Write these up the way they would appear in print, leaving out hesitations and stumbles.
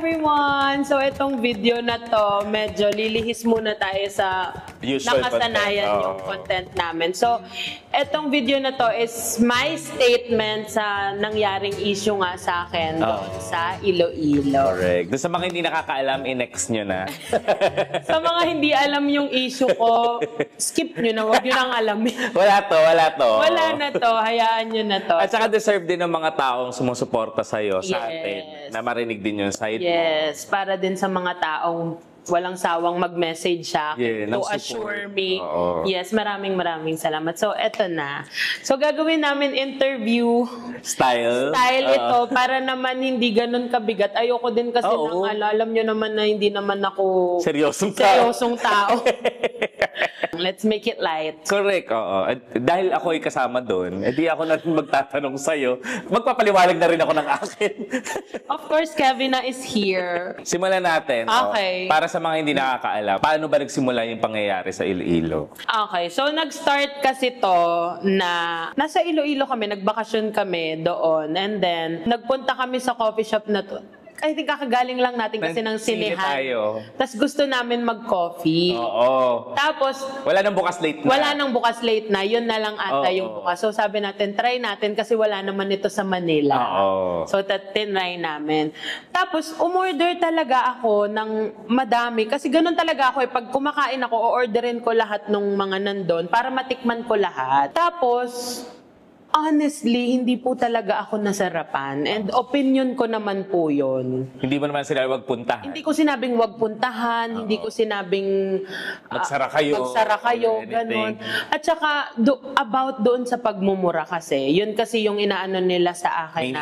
everyone! So itong video na to, medyo lilihis muna tayo sa usual nakasanayan yung content namin. So itong video na to is my statement sa nangyaring issue nga sa akin doon sa Iloilo. Correct. Doon sa mga hindi nakakaalam, i-next nyo na. Sa mga hindi alam yung issue ko, skip nyo na, huwag nyo nang alamin. Wala to. Wala na to, hayaan nyo na to. At saka deserve din ng mga taong sumusuporta sa'yo, sa atin, na marinig din yung side mo. Yes, para din sa mga taong walang sawang mag-message siya to assure me. Yes, maraming salamat. So, eto na. So, gagawin namin interview style ito para naman hindi ganun kabigat. Ayoko din kasi alam nyo naman na hindi naman ako seryosong tao. Let's make it light. Correct, oo. Dahil ako ay kasama doon, edi ako na rin magtatanong sa'yo. Magpapaliwalag na rin ako ng akin. Of course, Kevina is here. Simulan natin. Okay. Para sa mga hindi nakakaalam, paano ba nagsimula yung pangyayari sa Iloilo? Okay, so nag-start kasi to na nasa Iloilo kami, nagbakasyon kami doon, and then nagpunta kami sa coffee shop na to. I think kakagaling lang natin kasi ng sinehan. Tapos gusto namin mag-coffee. Tapos wala nang bukas late na. Wala nang bukas late na. Yun na lang ata yung bukas. So sabi natin, try natin kasi wala naman ito sa Manila. So tinry namin. Tapos umorder talaga ako ng madami. Kasi ganun talaga ako. Pag kumakain ako, o-orderin ko lahat ng mga nandun para matikman ko lahat. Tapos honestly, hindi po talaga ako nasarapan. And opinion ko naman po yun. Hindi mo naman sila wag puntahan? Hindi ko sinabing wag puntahan. Hindi ko sinabing magsara kayo. Ganun. At saka, about doon sa pagmumura kasi. Yun kasi yung inaano nila sa akin.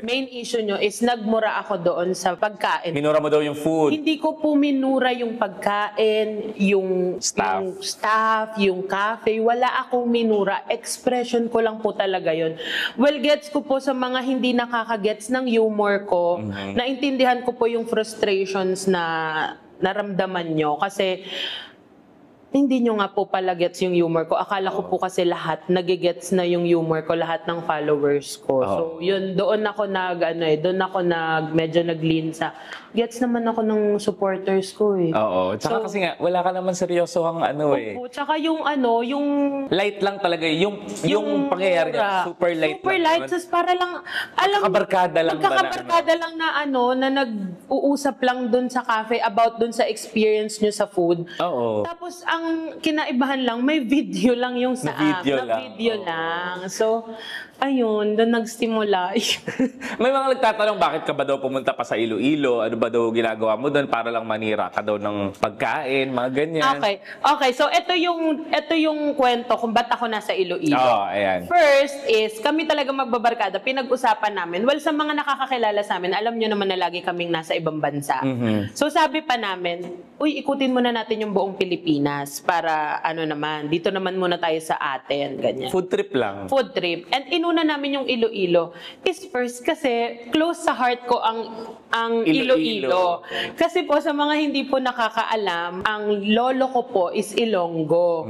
Main issue nyo is nagmura ako doon sa pagkain. Minura mo daw yung food? Hindi ko po minura yung pagkain, yung staff, yung cafe. Wala akong minura. Expression ko lang po talaga yun. Well, gets ko po sa mga hindi nakakagets ng humor ko. Naintindihan ko po yung frustrations na naramdaman nyo. Kasi hindi nyo nga po pala gets yung humor ko. Akala ko po kasi lahat nagigets na yung humor ko, lahat ng followers ko. So, yun, doon ako medyo nag-lean sa gets naman ako ng supporters ko eh. Tsaka kasi nga, wala ka naman seryoso ang Tsaka yung light lang talaga. Yung pangyayari niya, super light. Super light. Tapos para lang, magkakabarkada lang na na nag-uusap lang dun sa cafe about dun sa experience nyo sa food. Tapos ang kinaibahan lang, may video lang yung sa app. Video lang. So, ayun, doon nagsimula. May mga nagtatanong, bakit ka ba daw pumunta pa sa Iloilo? Ano ba daw ginagawa mo doon para lang manira ka daw ng pagkain, mga ganyan. Okay. So, ito yung kwento kung ba't ako nasa Iloilo. Ayan. First is, kami talaga magbabarkada. Pinag-usapan namin. Well, sa mga nakakakilala sa amin, alam nyo naman na lagi kaming nasa ibang bansa. So, sabi pa namin, uy, ikutin muna natin yung buong Pilipinas para dito naman muna tayo sa atin. Ganyan. Food trip lang. Food trip. And inuna namin yung Iloilo is first kasi close sa heart ko ang Iloilo. Kasi po sa mga hindi po nakakaalam, ang lolo ko po is Ilonggo.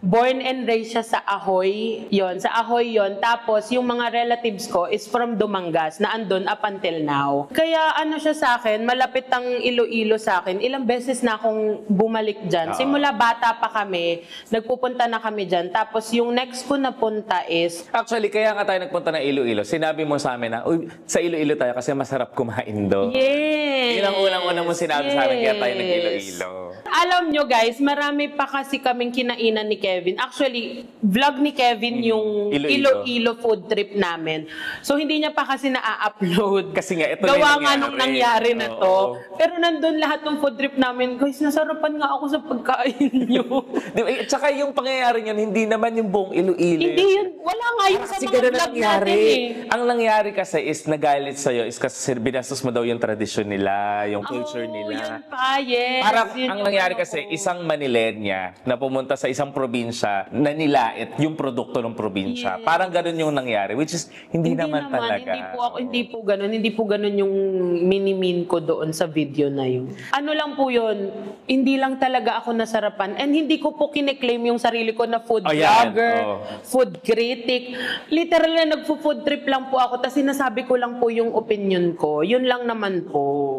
Born and raised siya sa Ahoy. Sa Ahoy yon. Tapos yung mga relatives ko is from Dumangas na andun up until now. Kaya siya sa akin, malapit ang Iloilo sa akin. Ilang beses na akong bumalik dyan. Simula bata pa kami, nagpupunta na kami dyan. Tapos yung next ko na punta is... Actually, kaya nga tayo nagpunta ng Iloilo. Sinabi mo sa amin na, uy, sa Iloilo tayo kasi masarap kumain doon. Yes! Yun ang unang-una mo sinabi sa amin, kaya tayo nag-Iloilo. Alam nyo guys, marami pa kasi kaming kinainan ni Kevin. Actually, vlog ni Kevin yung Iloilo food trip namin. So, hindi niya pa kasi na-upload. Kasi nga, ito gawa nga nung nangyari na to. Pero nandun lahat ng food trip namin, guys, nasarapan nga ako sa pagkain nyo. Tsaka yung pangyayari niyan, hindi naman yung buong Iloilo. Hindi yun. Wala nga yun sa mga vlog natin eh. Ang nangyari kasi is nagalit sa'yo is kasi binastos mo daw yung tradisyon nila, yung culture nila. Yun pa, yes. Parang ang nangyari kasi, isang Manilenya na pumunta sa isang probinsya na nilait yung produkto ng probinsya. Parang ganun yung nangyari, which is hindi naman talaga. Hindi po ganun yung mini-mean ko doon sa video na yun. Ano lang po yun, hindi lang talaga ako nasarapan and hindi ko po kine-claim yung sarili ko na food vlogger, food critic. Literal na nagpo-food trip lang po ako tapos sinasabi ko lang po yung opinion ko. Yun lang naman po.